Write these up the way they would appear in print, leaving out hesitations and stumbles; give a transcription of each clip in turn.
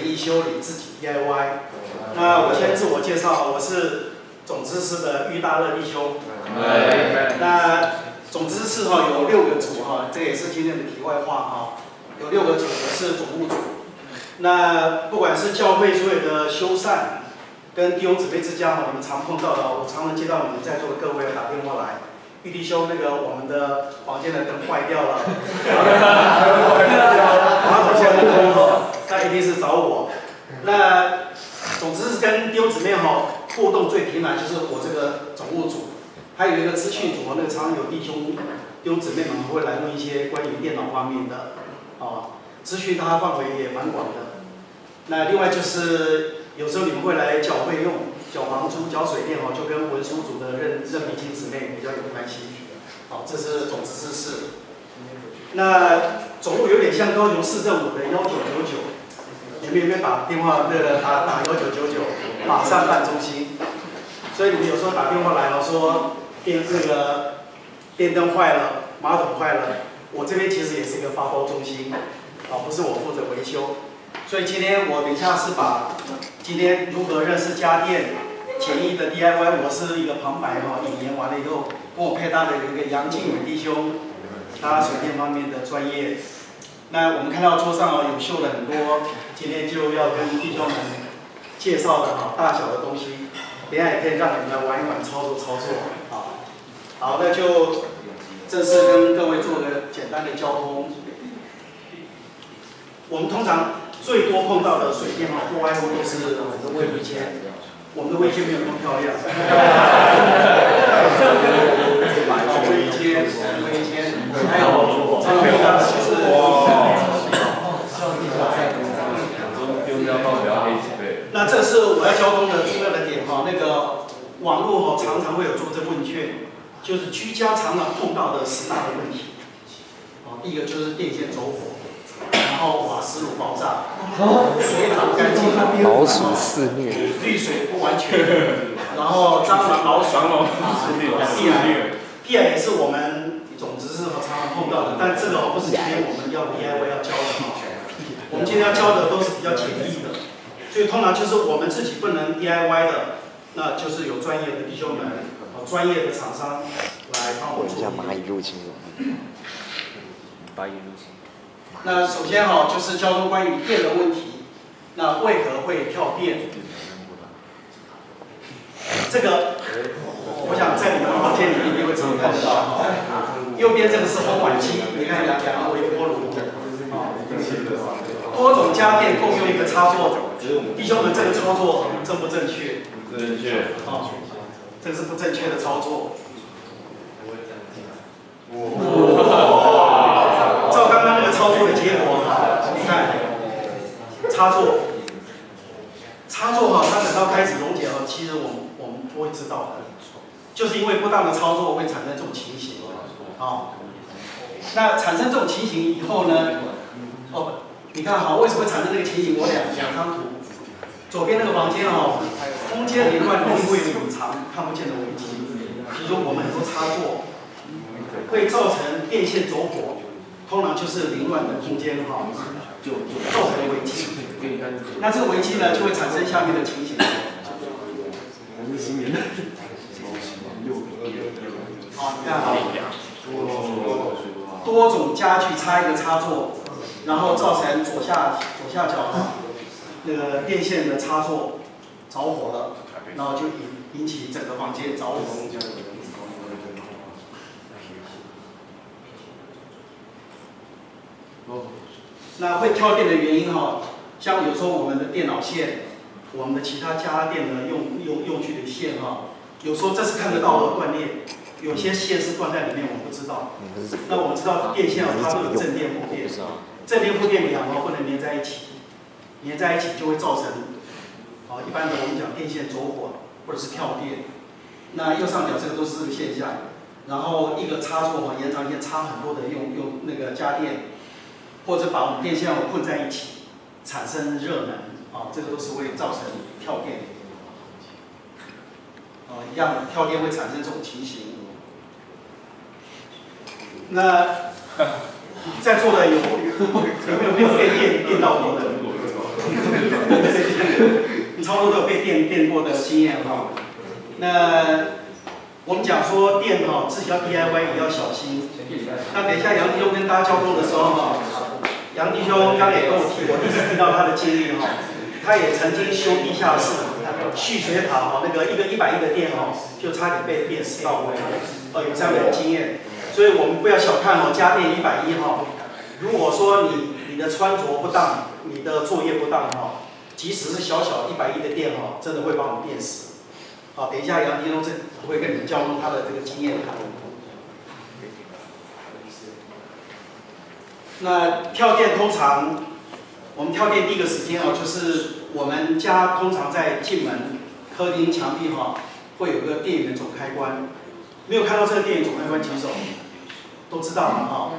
简易修理，自己 DIY。那我先自我介绍，我是总知识的郁大乐弟兄。那总知识有6个组这也是今天的题外话有6个组，我是总务组。那不管是教会所有的修缮，跟弟兄姊妹之家你们常碰到的，我常常接到你们在座的各位打电话来，郁弟兄，我们的房间的灯坏掉了，马桶现在不通那一定是找我。那总之是跟弟兄姊妹互动最频繁就是我这个总务组，还有一个资讯组常常有弟兄姊妹们会来问一些关于电脑方面的资讯，它范围也蛮广的。那另外就是有时候你们会来缴费用、缴房租、缴水电就跟文书组的任弟兄姊妹比较有关系。这是总知识室。那总务有点像高雄市政府的1999，你们有没有打电话打1999，马上办中心？所以你们有时候打电话来说电灯坏了，马桶坏了，我这边其实也是一个发包中心，不是我负责维修。所以今天我等一下是把今天如何认识家电、简易的 DIY 模式一个旁白引言完了以后，跟我配搭的有一个杨敬伟弟兄，他水电方面的专业。那我们看到桌上有绣了很多，今天就要跟弟兄们介绍的大小的东西，等一下也可以让你们来玩一玩、操作。好，那就正式跟各位做个简单的交通。我们通常最多碰到的水电不外乎都是我们的卫浴间，我们的卫浴间没有那么漂亮。卫浴间，还有这个碰到的就是那这是我要交通的重要的点网络常常会有做这问卷，就是居家常常碰到的10大的问题。第一个就是电线走火。然后瓦斯炉爆炸，水塔干净，老鼠肆虐，滤水不完全，然后蟑螂、老鼠，地也是我们总之是常常碰到的，但这个不是今天我们要 DIY 要教的我们今天要教的都是比较简易的，所以通常就是我们自己不能 DIY 的，那就是有专业的弟兄们、专业的厂商来帮我做。蚂蚁入侵蚂蚁入侵。那首先就是交通关于电的问题，那为何会跳电？这个我想在你们房间里一定会常看得到。右边这个是烘碗机，你看两个微波炉，多种家电共用一个插座。弟兄们，这个操作正不正确？不正确。这个是不正确的操作。照刚刚那个操作的结果你看，插座，它等到开始溶解其实我们不会知道的，就是因为不当的操作会产生这种情形。那产生这种情形以后呢，你看为什么会产生这个情形？我两张图，左边那个房间空间凌乱，容易会有隐藏看不见的危机，比如说我们很多插座会造成电线走火。通常就是凌乱的空间就造成危机。那这个危机呢，就会产生下面的情形。你看多种家具插一个插座，然后造成左下角那个电线的插座着火了，然后就引起整个房间着火。那会跳电的原因像有时候我们的电脑线，我们的其他家电的用具的线有时候这是看得到的断裂，有些线是断在里面，我们不知道。那我们知道电线它都有正电负电，正电负电两不能连在一起，连在一起就会造成一般的我们讲电线走火或者是跳电。那右上角这个都是这个现象，然后一个插座延长线插很多的用那个家电。或者把我们电线混在一起，产生热能这个都是会造成跳电一样跳电会产生这种情形。那在座的有没有被电到过的？你超多都有被电过的经验哈。那我们讲说电哈，自己要 DIY 也要小心。那等一下杨弟兄跟大家交通的时候哈，杨弟兄刚也跟我提，我第一次听到他的经历哈，他也曾经修地下室、蓄水塔哈，那个一个110的电哈，就差点被电死到位，有这样的经验。所以我们不要小看哦，家电110哈，如果说你的穿着不当，你的作业不当哈，即使是小小110的电哈，真的会把我们电死。好，等一下杨弟兄会跟你们交通他的这个经验谈。那跳电通常，我们跳电第一个时间哦，就是我们家通常在进门客厅墙壁哈，会有个电源总开关。没有看到这个电源总开关举手，都知道嘛哈。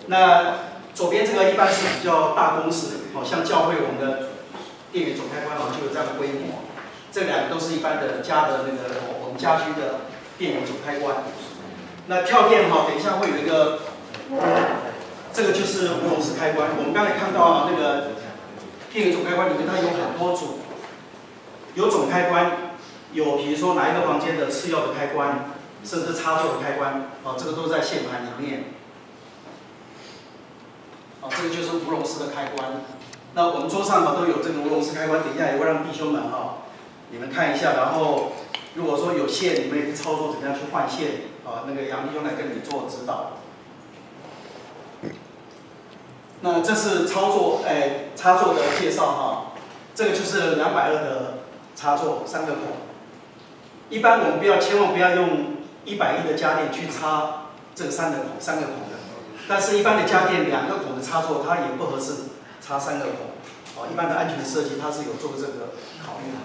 那左边这个一般是比较大公司，好像教会我们的电源总开关哦就有这样的规模。这两个都是一般的家的那个我们家居的电源总开关。那跳电哈，等一下会有一个。这个就是无熔丝开关。我们刚才看到啊，那个电源总开关里面它有很多组，有总开关，有比如说哪一个房间的次要的开关，甚至插座的开关，啊，这个都在线盘里面。啊，这个就是无熔丝的开关。那我们桌上都有这个无熔丝开关，等一下也会让弟兄们你们看一下，然后如果说有线，你们也可以操作怎么样去换线，啊，那个杨弟兄来跟你做指导。那这是插座的介绍哈，这个就是220的插座3个孔。一般我们千万不要用110的家电去插这3个孔的，但是一般的家电2个孔的插座它也不合适插3个孔，一般的安全设计它是有做这个考虑的。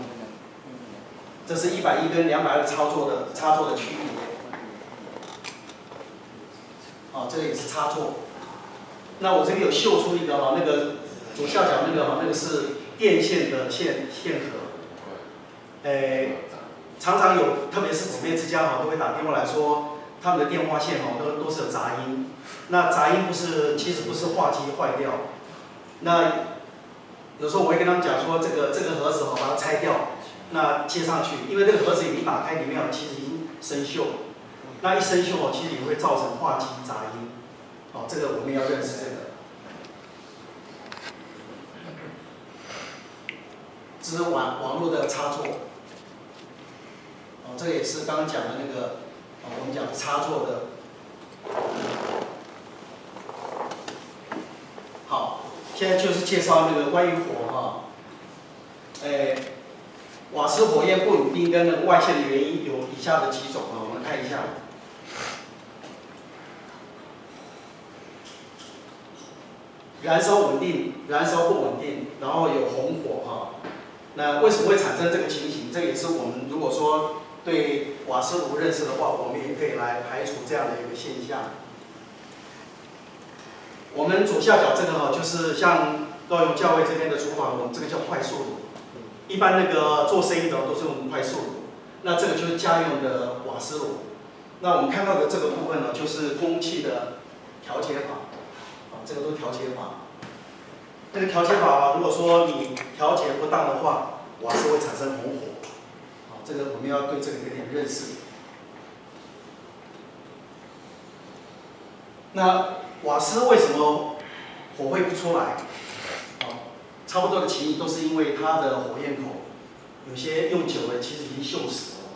这是110跟220插座的区别。这个也是插座。那我这边有秀出一个那个左下角那个是电线的线盒，常常有，特别是姊妹之家都会打电话来说，他们的电话线都是有杂音。那杂音其实不是话机坏掉，那有时候我会跟他们讲说，这个盒子把它拆掉，那接上去，因为这个盒子一打开里面其实已经生锈，那一生锈其实也会造成话机杂音。这个我们要认识这个。这是网络的插座。这个也是刚刚讲的那个，我们讲的插座的。好，现在就是介绍那个关于火哈。瓦斯火焰不稳定跟那个外泄的原因有以下的几种我们看一下。燃烧稳定，燃烧不稳定，然后有红火那为什么会产生这个情形？这也是我们如果说对瓦斯炉认识的话，我们也可以来排除这样的一个现象。我们左下角这个就是像高雄教会这边的厨房，我们这个叫快速炉。一般那个做生意的都是用快速炉，那这个就是家用的瓦斯炉。那我们看到的这个部分就是空气的调节法。这个都调节法，这个调节法如果说你调节不当的话，瓦斯会产生红火。这个我们要对这个有点认识。那瓦斯为什么火会不出来？差不多的情形都是因为它的火焰口有些用久了其实已经锈死了。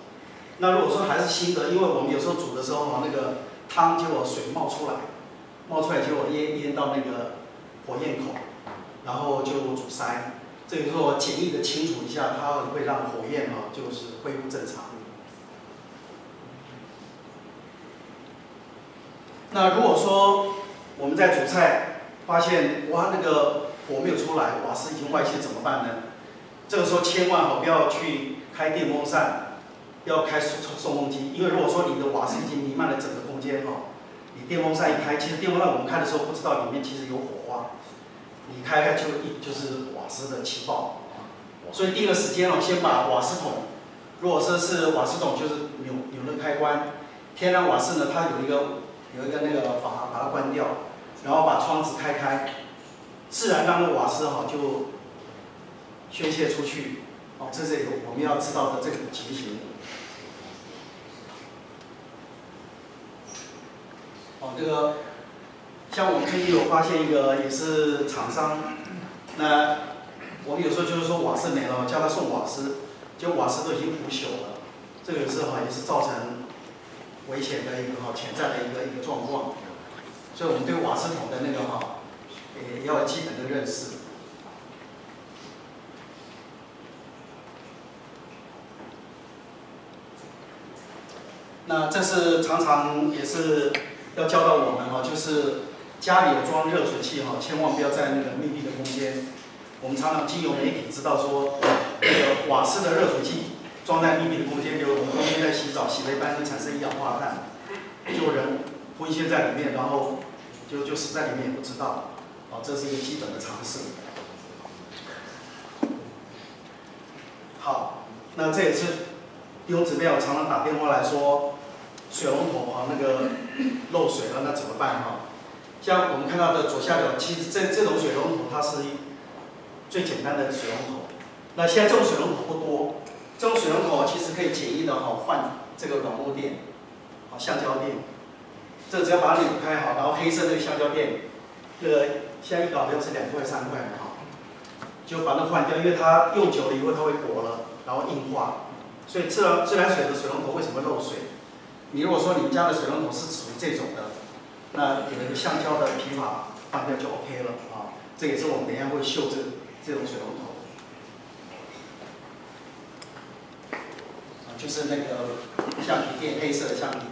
那如果说还是新的，因为我们有时候煮的时候那个汤结果水冒出来结果淹到那个火焰口，然后就阻塞。这个时候简易的清除一下，它会让火焰就是恢复正常。那如果说我们在煮菜发现那个火没有出来，瓦斯已经外泄怎么办呢？这个时候千万不要去开电风扇，要开送风机，因为如果说你的瓦斯已经弥漫了整个空间你电风扇一开，其实电风扇我们开的时候不知道里面其实有火花，你开就是瓦斯的起爆。所以第一个时间先把瓦斯桶，如果说是瓦斯桶就是扭那个开关，天然瓦斯呢它有一个那个阀把它关掉，然后把窗子开，自然让那个瓦斯宣泄出去。哦，这是我们要知道的这个情形。哦，这个像我们最近有发现一个也是厂商，那我们有时候就是说瓦斯没了，叫他送瓦斯，结果瓦斯都已经腐朽了，这个有时候也是造成危险的一个潜在的一个状况，所以我们对瓦斯桶的那个也要有基本的认识。那这是常常也是要教导我们就是家里有装热水器千万不要在那个密闭的空间。我们常常经由媒体知道说，那个瓦斯的热水器装在密闭的空间，比如我们冬天在洗澡，洗了一半会产生一氧化碳，就人昏眩在里面，然后就死在里面也不知道。这是一个基本的常识。好，那这也是弟兄姊妹常常打电话来说，水龙头那个漏水了，那怎么办像我们看到的左下角，其实这种水龙头它是最简单的水龙头。那现在这种水龙头不多，这种水龙头其实可以简易的换这个软木垫，橡胶垫。这个只要把它扭开然后黑色这个橡胶垫，这个现在一搞要是2块3块的就把它换掉，因为它用久了以后它会薄了，然后硬化。所以自来水的水龙头为什么漏水？你如果说你们家的水龙头是属于这种的，那有一个橡胶的皮法换掉就 OK 了这也是我们等一下会秀这种水龙头。就是那个橡皮垫，黑色的橡皮。